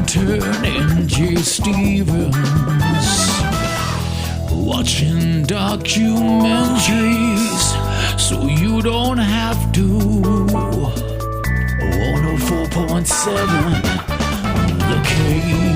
Intern and J. Stevens, watching documentaries so you don't have to. 104.7 The Cave.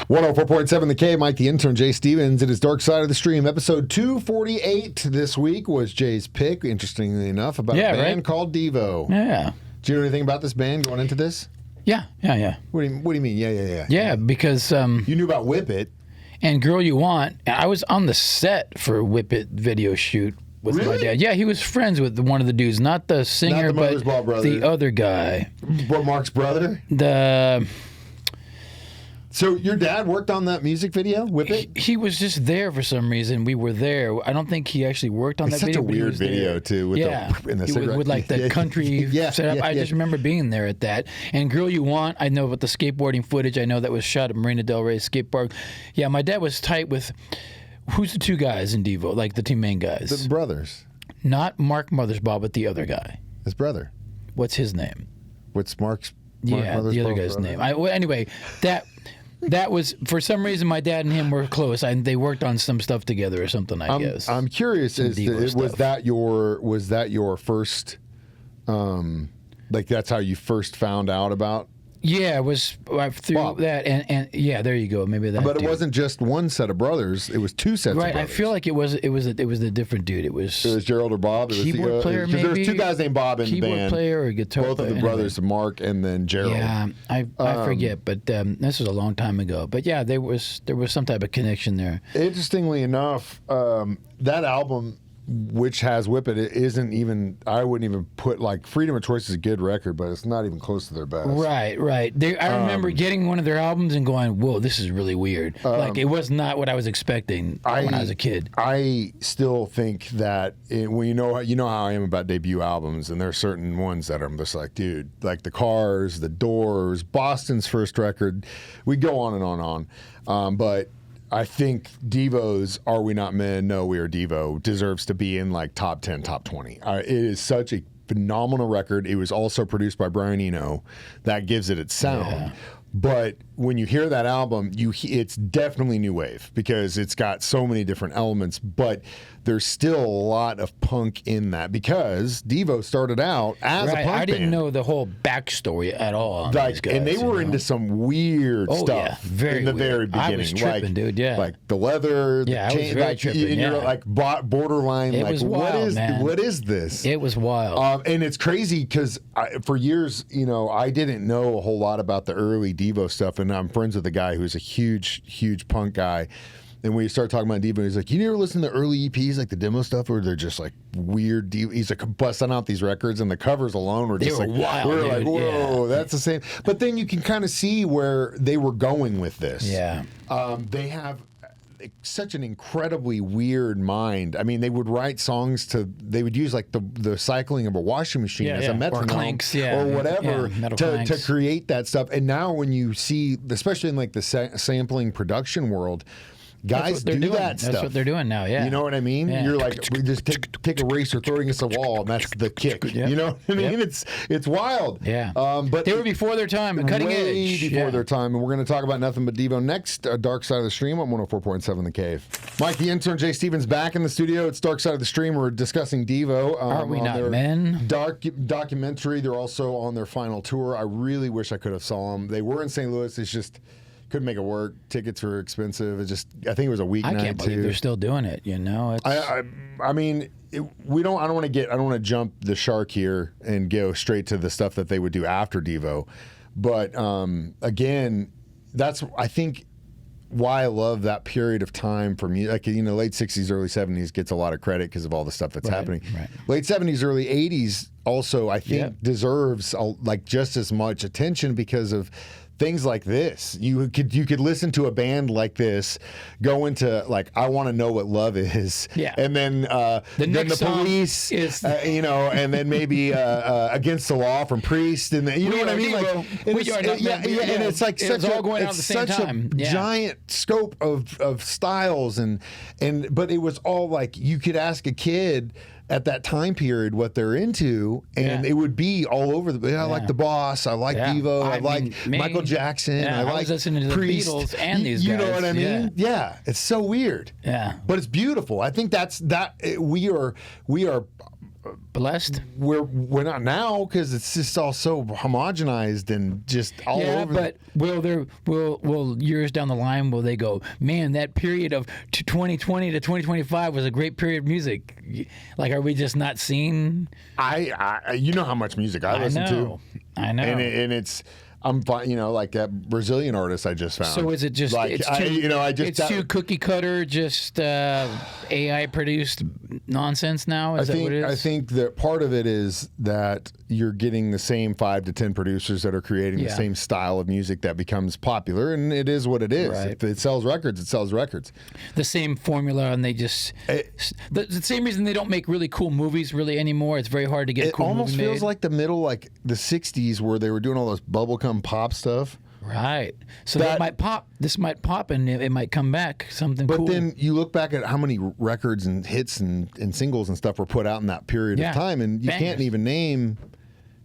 104.7 The Cave, Mike the Intern, Jay Stevens. It is Dark Side of the Stream. Episode 248 this week was Jay's pick, interestingly enough, about a band called Devo. Yeah. Do you know anything about this band going into this? Yeah. What do you mean? Yeah. Yeah, because... you knew about Whip It. And Girl You Want. I was on the set for a Whip It video shoot with my dad. Yeah, he was friends with one of the dudes. Not the singer, but the other guy. What, Mark's brother? So your dad worked on that music video, Whip It? He was just there for some reason. We were there. I don't think he actually worked on that video. It's such a weird video, too. With with like the country setup. I just remember being there at that. And Girl You Want, I know about the skateboarding footage. I know that was shot at Marina Del Rey skate park. Yeah, my dad was tight with, who's the two guys in Devo, like the two main guys? The brothers. Not Mark Mothersbaugh, but the other guy. His brother. What's his name? What's Mark Mothersbaugh the other guy's brother? Name. Anyway, that was, for some reason, my dad and him were close. They worked on some stuff together or something, I guess. I'm curious, was that your first, like that's how you first found out about? Yeah, it was through Bob. That, and yeah, there you go. Maybe that. But it wasn't just one set of brothers; it was two sets of brothers. Right, I feel like it was a different dude. It was Gerald or Bob. Keyboard player, maybe. There was two guys named Bob in the band. Keyboard player or guitar player. Both of the brothers, Mark and then Gerald. Yeah, I forget, but this was a long time ago. But yeah, there was some type of connection there. Interestingly enough, that album, which has Whip It, isn't even, I wouldn't even put, like, Freedom of Choice is a good record, but it's not even close to their best. Right. I remember getting one of their albums and going, whoa, this is really weird. Like, it was not what I was expecting when I was a kid. I still think that, when you know how I am about debut albums, and there are certain ones that I'm just like, dude, like The Cars, The Doors, Boston's first record, we go on and on and on. But I think Devo's Are We Not Men? No, We Are Devo deserves to be in like top 10, top 20. It is such a phenomenal record. It was also produced by Brian Eno. That gives it its sound. Yeah. But when you hear that album, it's definitely new wave because it's got so many different elements, but there's still a lot of punk in that because Devo started out as a punk band. I didn't know the whole backstory at all on these guys, and they were into some weird stuff in the very beginning. I was tripping, dude, yeah. Like the leather, I was very tripping, you're like borderline, it like, was wild, what is this? It was wild. And it's crazy because for years, I didn't know a whole lot about the early Devo stuff, and I'm friends with a guy who's a huge punk guy. And when you start talking about Devo, he's like, you never listen to early EPs, like the demo stuff, where they're just like weird. He's like busting out these records, and the covers alone were just wild. We're like, whoa, that's the same. But then you can kind of see where they were going with this. Yeah. They have such an incredibly weird mind. I mean, they would write songs they would use like the cycling of a washing machine as a metronome or clanks, or whatever to create that stuff. And now when you see, especially in like the sampling production world, guys do that stuff. That's what they're doing now, yeah. You know what I mean? Yeah. You're like, we just take a eraser, throw it against the wall, and that's the kick. You know what I mean? It's wild. Yeah. But they were before their time, cutting edge. Way before their time, and we're going to talk about nothing but Devo next. Dark Side of the Stream on 104.7 The Cave. Mike the Intern, Jay Stevens back in the studio. It's Dark Side of the Stream. We're discussing Devo. Are We Not Men? Documentary. They're also on their final tour. I really wish I could have saw them. They were in St. Louis. It's just couldn't make it work. Tickets were expensive. I think it was a weeknight. I can't believe they're still doing it. I mean, I don't want to jump the shark here and go straight to the stuff that they would do after Devo, but again, that's I think why I love that period of time for me. Like late '60s, early '70s gets a lot of credit because of all the stuff that's happening. Right. Late '70s, early '80s also I think deserves like just as much attention because of things like this. You could listen to a band like this, go into like I Want to Know What Love Is, and then the Police is and then maybe Against the Law from Priest, and you know what I mean? Like, and it's like such a giant scope of styles, but it was all like you could ask a kid at that time period what they're into, and it would be all over the. I like the Boss. I like Devo. I like Michael Jackson. I like was listening to the Priest. Beatles and these guys. You know what I mean? Yeah, it's so weird. Yeah, but it's beautiful. I think we are blessed. We're not now because it's just all so homogenized and just all over. Yeah, but will years down the line will they go, man, that period of 2020 to 2025 was a great period of music? Like, are we just not seeing? I you know how much music I listen to. I know, and it's. I'm fine, like that Brazilian artist I just found. So is it just like it's too cookie cutter, just AI produced nonsense now? Is that what it is? I think that part of it is that you're getting the same 5 to 10 producers that are creating the same style of music that becomes popular, and it is what it is. Right. If it sells records, it sells records. The same formula, and they just the same reason they don't make really cool movies really anymore. It's very hard to get a cool movie made. It almost feels like the middle, like the '60s, where they were doing all those bubblegum pop stuff. Right. So that might pop. This might pop, and it might come back something cool. But then you look back at how many records and hits and singles and stuff were put out in that period of time, and you can't even name.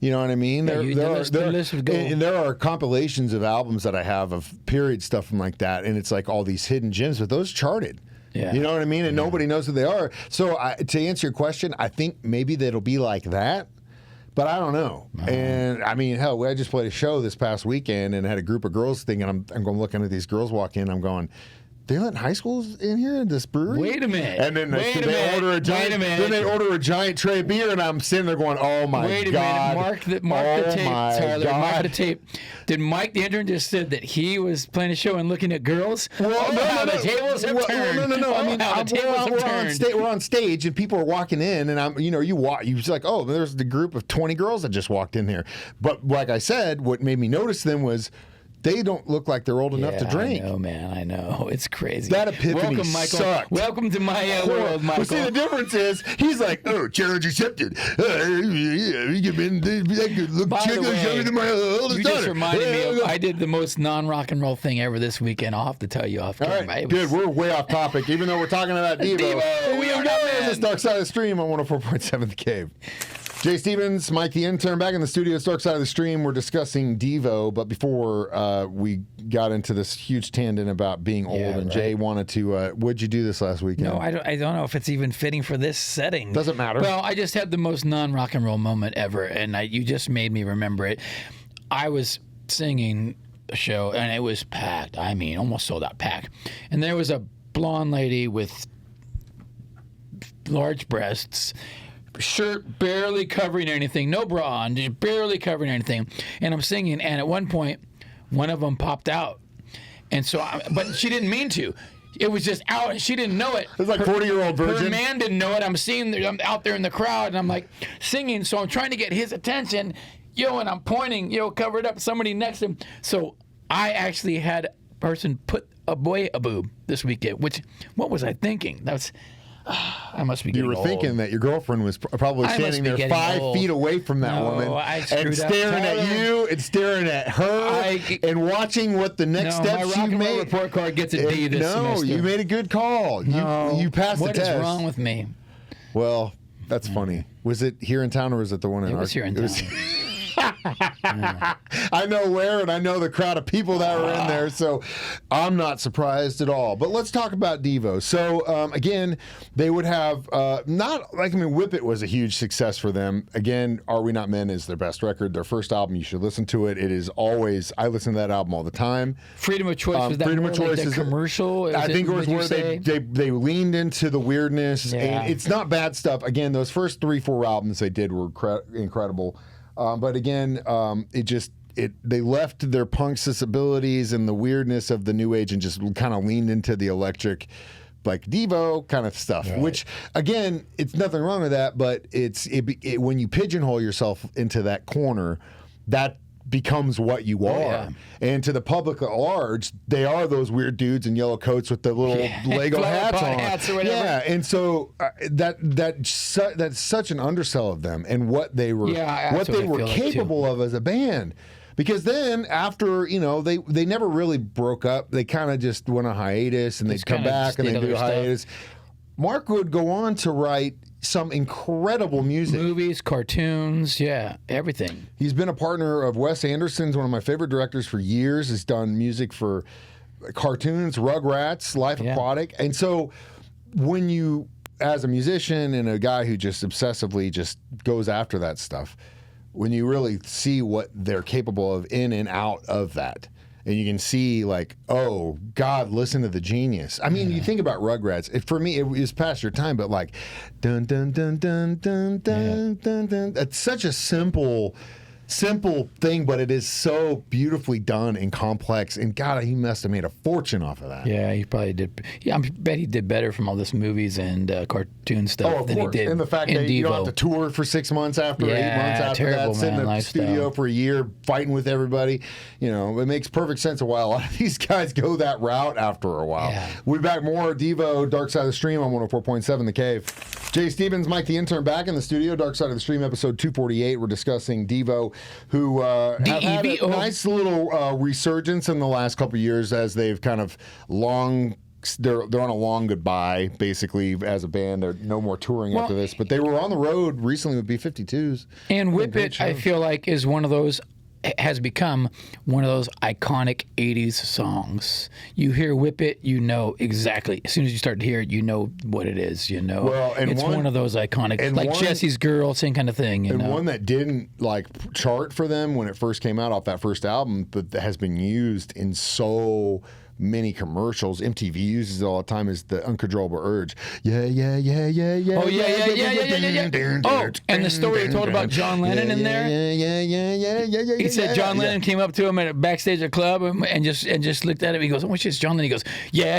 You know what I mean? There are compilations of albums that I have of period stuff and like that, and it's like all these hidden gems, but those charted. Yeah. You know what I mean? And nobody knows who they are. So to answer your question, I think maybe that'll be like that. But I don't know. And I mean, hell, I just played a show this past weekend and had a group of girls thing, and I'm going looking at these girls walk in. I'm going, they're letting high schools in here in this brewery? Wait a minute. And then they order a giant tray of beer, and I'm sitting there going, oh my God. Wait a minute. Mark the tape, Tyler. Mark the tape. Did Mike the intern just said that he was playing a show and looking at girls? Well, the tables have turned. No. I mean, how the tables have turned. We're on stage, and people are walking in, and you're like, oh, there's the group of 20 girls that just walked in here. But like I said, what made me notice them was they don't look like they're old enough to drink. I know, man. I know. It's crazy. That epiphany Welcome, Michael. sucked. Welcome to my world, Michael. Well, see, the difference is he's like, oh, challenge accepted. You could look younger than my oldest daughter. You just reminded me of, I did the most non-rock and roll thing ever this weekend. I'll have to tell you off camera. All right, good. We're way off topic, even though we're talking about Devo. Devo, we are not men. This Dark Side of the Stream on 104.7 The Cave. Jay Stevens, Mike the Intern, back in the studio. Dark Side of the Stream. We're discussing Devo, but before we got into this huge tangent about being old, and Jay wanted to. What'd you do this last weekend? No, I don't know if it's even fitting for this setting. Doesn't matter. Well, I just had the most non-rock and roll moment ever, and you just made me remember it. I was singing a show, and it was packed. I mean, almost sold out, packed. And there was a blonde lady with large breasts, shirt barely covering anything, no bra on, just barely covering anything. And I'm singing, and at one point, one of them popped out. And so, but she didn't mean to. It was just out, and she didn't know it. It was like 40-year-old virgin. Her man didn't know it. I'm out there in the crowd, and I'm like singing, so I'm trying to get his attention, and I'm pointing, covered up, somebody next to him. So I actually had a person put a boob this weekend, what was I thinking? I must be getting old. You were thinking that your girlfriend was probably standing there 5 feet away from that woman and staring at you and staring at her and watching what the next steps you made. My report card gets a D this semester. No, you made a good call. You passed the test. What is wrong with me? Well, that's funny. Was it here in town or was it the one in It was here in town. I know where, and I know the crowd of people that were in there, so I'm not surprised at all. But let's talk about Devo. So, again, they would have Whip It was a huge success for them. Again, Are We Not Men is their best record, their first album. You should listen to it. It is always, I listen to that album all the time. Freedom of Choice, was that Freedom of Choice is commercial? I think it was where they leaned into the weirdness, and it's not bad stuff. Again, those first 3-4 albums they did were incredible. But again, they left their punk sensibilities and the weirdness of the new age and just kind of leaned into the electric, like Devo kind of stuff. Right. Which again, it's nothing wrong with that, but when you pigeonhole yourself into that corner, that becomes what you are. Yeah. And to the public at large, they are those weird dudes in yellow coats with the little Lego hats on. Hats or whatever. Yeah, and so that's such an undersell of them and what they were capable of as a band. Because then after, they never really broke up. They kind of just went on hiatus and they'd come back and they'd do a hiatus. Mark would go on to write some incredible music. Movies, cartoons, yeah, everything. He's been a partner of Wes Anderson's, one of my favorite directors for years. Has done music for cartoons, Rugrats, Life Aquatic. And so when you, as a musician and a guy who just obsessively just goes after that stuff, when you really see what they're capable of in and out of that, and you can see like, oh God, listen to the genius. I mean, you think about Rugrats. For me, it was past your time, but like, dun dun dun dun dun dun dun dun. It's such a simple thing, but it is so beautifully done and complex. And God, he must have made a fortune off of that. Yeah, he probably did. Yeah, I bet he did better from all this movies and cartoon stuff than he did. And the fact that you don't have to tour for 6 months after, 8 months after that, sit in the studio for a year fighting with everybody. You know, it makes perfect sense of why a lot of these guys go that route after a while. Yeah. We'll be back more Devo, Dark Side of the Stream on 104.7 The Cave. Jay Stevens, Mike the Intern back in the studio. Dark Side of the Stream, episode 248. We're discussing Devo, who have had a nice little resurgence in the last couple of years as they've kind of they're on a long goodbye, basically, as a band. They're no more touring after this, but they were on the road recently with B-52s. And Whip It, I feel like, is one of those, has become one of those iconic 80s songs. You hear Whip It, you know exactly. As soon as you start to hear it, you know what it is, you know. Well, and it's one of those iconic, like Jesse's Girl, same kind of thing, you know. One that didn't, like, chart for them when it first came out off that first album, but that has been used in so many commercials. MTV uses it all the time, is the Uncontrollable Urge. Yeah, yeah, yeah, yeah, yeah. Oh, yeah. Oh, and the story you told about John Lennon in there? Yeah. He said John Lennon came up to him at a backstage at a club and just looked at him. He goes, oh, which is John Lennon? He goes, yeah.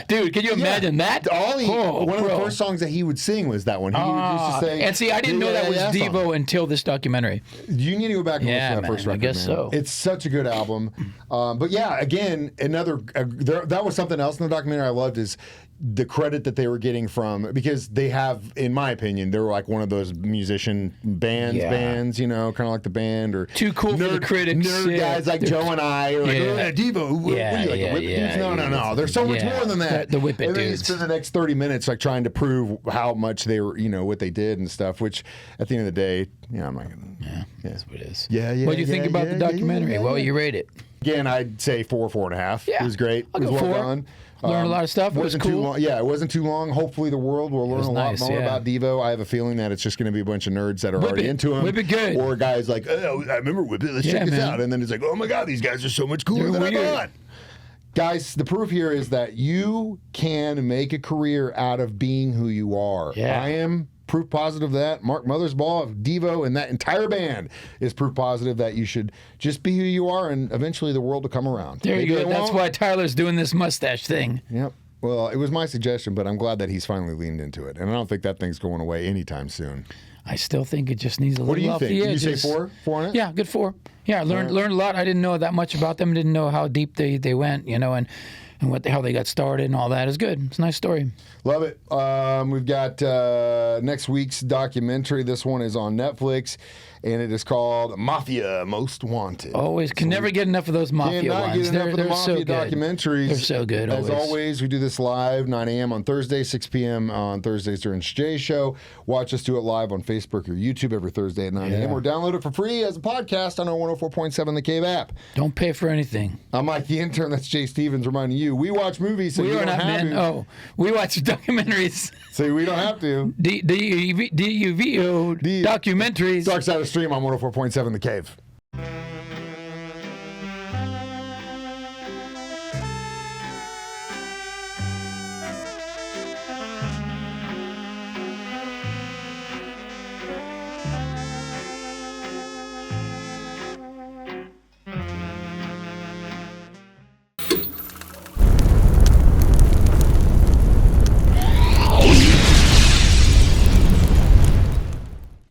Dude, can you imagine that? One of the first songs that he would sing was that one. He used to say, and see, I didn't know that was Devo until this documentary. You need to go back and listen to that first record, I guess so. It's such a good album. But yeah, again, that was something else in the documentary I loved, is the credit that they were getting from, because they have, in my opinion, they were like one of those musician bands, you know, kind of like the Band, or too cool for the critics. Nerd guys like Joe and I are like, Devo, what are you, like the Whip It dudes? No. There's so much more than that. The Whip It dudes. And then spend the next 30 minutes like trying to prove how much they were, you know, what they did and stuff, which at the end of the day, I'm not going to. That's what it is. Yeah. What do you think about the documentary? Well, you rate it. Again, I'd say 4.5. Yeah. It was great. It was well done. Learned a lot of stuff. It was cool. Too long. Yeah, it wasn't too long. Hopefully, the world will learn a lot more about Devo. I have a feeling that it's just going to be a bunch of nerds that are already into him. Whip It good. Or guys like, oh, I remember Whip It. Let's check this out. And then it's like, oh my God, these guys are so much cooler than I thought. Guys, the proof here is that you can make a career out of being who you are. Yeah. I am proof positive of that. Mark Mothersbaugh of Devo and that entire band is proof positive that you should just be who you are, and eventually the world will come around. There you go. That's why Tyler's doing this mustache thing. Yep. Well, it was my suggestion, but I'm glad that he's finally leaned into it. And I don't think that thing's going away anytime soon. I still think it just needs a little off the edges. What do you think? Did you say 4? 4 on it? Yeah, good 4. Yeah, I learned a lot. I didn't know that much about them. Didn't know how deep they went, you know, and how they got started and all that. Is good. It's a nice story. Love it. We've got next week's documentary. This one is on Netflix, and it is called Mafia Most Wanted. Always can never get enough of those Mafia ones. Get enough of the Mafia documentaries. They're so good. As always, we do this live, 9 a.m. on Thursday, 6 p.m. on Thursdays during Jay's show. Watch us do it live on Facebook or YouTube every Thursday at 9 a.m. or download it for free as a podcast on our 104.7 The Cave app. Don't pay for anything. I'm Mike the Intern. That's Jay Stevens reminding you. We watch movies, so you don't have to. Oh, we watch documentaries. So we don't have to. DUVO documentaries. Dark Side of the Stream on 104.7 The Cave.